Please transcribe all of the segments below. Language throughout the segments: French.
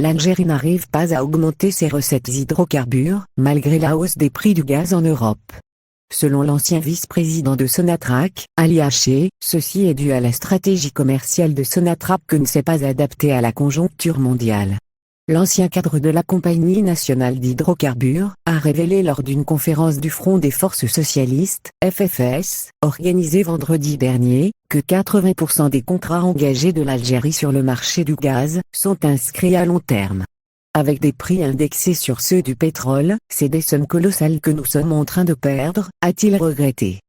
l'Algérie n'arrive pas à augmenter ses recettes hydrocarbures, malgré la hausse des prix du gaz en Europe. Selon l'ancien vice-président de Sonatrach, Ali Haché, ceci est dû à la stratégie commerciale de Sonatrach que ne s'est pas adaptée à la conjoncture mondiale. L'ancien cadre de la Compagnie nationale d'hydrocarbures a révélé lors d'une conférence du Front des forces socialistes, FFS, organisée vendredi dernier, que 80% des contrats engagés de l'Algérie sur le marché du gaz sont inscrits à long terme. Avec des prix indexés sur ceux du pétrole, c'est des sommes colossales que nous sommes en train de perdre, a-t-il regretté.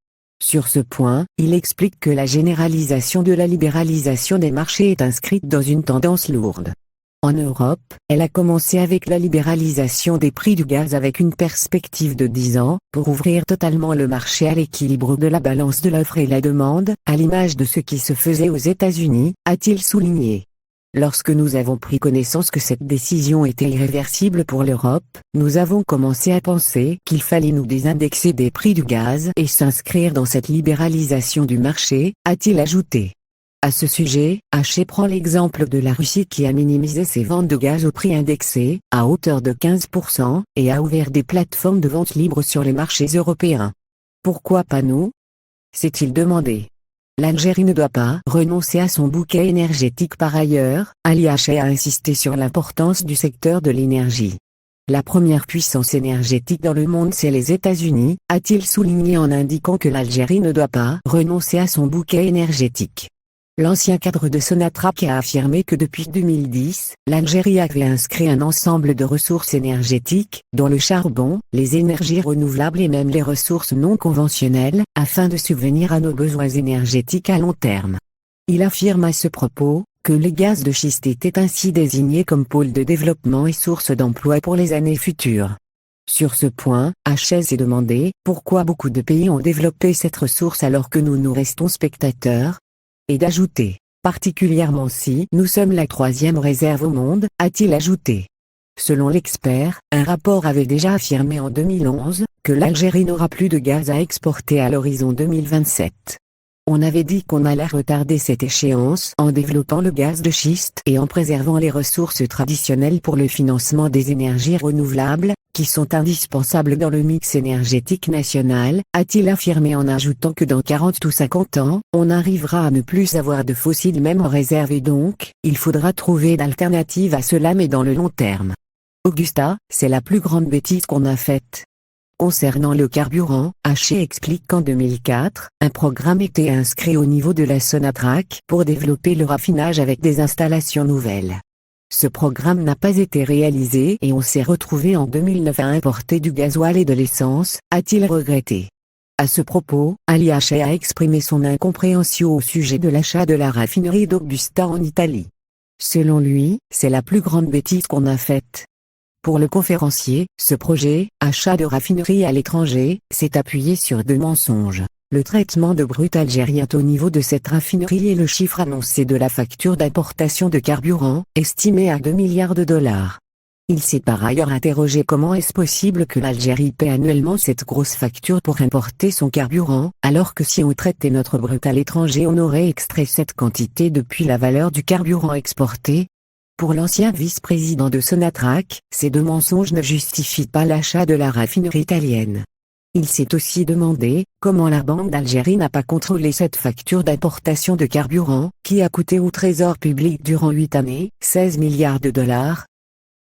Sur ce point, il explique que la généralisation de la libéralisation des marchés est inscrite dans une tendance lourde. En Europe, elle a commencé avec la libéralisation des prix du gaz avec une perspective de 10 ans, pour ouvrir totalement le marché à l'équilibre de la balance de l'offre et la demande, à l'image de ce qui se faisait aux États-Unis, a-t-il souligné. Lorsque nous avons pris connaissance que cette décision était irréversible pour l'Europe, nous avons commencé à penser qu'il fallait nous désindexer des prix du gaz et s'inscrire dans cette libéralisation du marché, a-t-il ajouté. À ce sujet, Haché prend l'exemple de la Russie qui a minimisé ses ventes de gaz au prix indexé, à hauteur de 15%, et a ouvert des plateformes de vente libres sur les marchés européens. Pourquoi pas nous? S'est-il demandé. L'Algérie ne doit pas renoncer à son bouquet énergétique par ailleurs, Ali Haché a insisté sur l'importance du secteur de l'énergie. La première puissance énergétique dans le monde c'est les États-Unis, a-t-il souligné en indiquant que l'Algérie ne doit pas renoncer à son bouquet énergétique. L'ancien cadre de Sonatrach a affirmé que depuis 2010, l'Algérie avait inscrit un ensemble de ressources énergétiques, dont le charbon, les énergies renouvelables et même les ressources non conventionnelles, afin de subvenir à nos besoins énergétiques à long terme. Il affirme à ce propos, que les gaz de schiste étaient ainsi désignés comme pôle de développement et source d'emploi pour les années futures. Sur ce point, Haché s'est demandé pourquoi beaucoup de pays ont développé cette ressource alors que nous restons spectateurs. Et d'ajouter, particulièrement si nous sommes la 3e réserve au monde, a-t-il ajouté. Selon l'expert, un rapport avait déjà affirmé en 2011, que l'Algérie n'aura plus de gaz à exporter à l'horizon 2027. On avait dit qu'on allait retarder cette échéance en développant le gaz de schiste et en préservant les ressources traditionnelles pour le financement des énergies renouvelables, qui sont indispensables dans le mix énergétique national, a-t-il affirmé en ajoutant que dans 40 ou 50 ans, on arrivera à ne plus avoir de fossiles même en réserve et donc, il faudra trouver d'alternatives à cela mais dans le long terme. Augusta, c'est la plus grande bêtise qu'on a faite. Concernant le carburant, Haché explique qu'en 2004, un programme était inscrit au niveau de la Sonatrach pour développer le raffinage avec des installations nouvelles. Ce programme n'a pas été réalisé et on s'est retrouvé en 2009 à importer du gasoil et de l'essence, a-t-il regretté. À ce propos, Ali Haché a exprimé son incompréhension au sujet de l'achat de la raffinerie d'Augusta en Italie. Selon lui, c'est la plus grande bêtise qu'on a faite. Pour le conférencier, ce projet, achat de raffinerie à l'étranger, s'est appuyé sur 2 mensonges. Le traitement de brut algérien au niveau de cette raffinerie et le chiffre annoncé de la facture d'importation de carburant, estimé à 2 milliards de dollars. Il s'est par ailleurs interrogé comment est-ce possible que l'Algérie paie annuellement cette grosse facture pour importer son carburant, alors que si on traitait notre brut à l'étranger on aurait extrait cette quantité depuis la valeur du carburant exporté. Pour l'ancien vice-président de Sonatrach, ces 2 mensonges ne justifient pas l'achat de la raffinerie italienne. Il s'est aussi demandé comment la Banque d'Algérie n'a pas contrôlé cette facture d'importation de carburant, qui a coûté au trésor public durant 8 années, 16 milliards de dollars,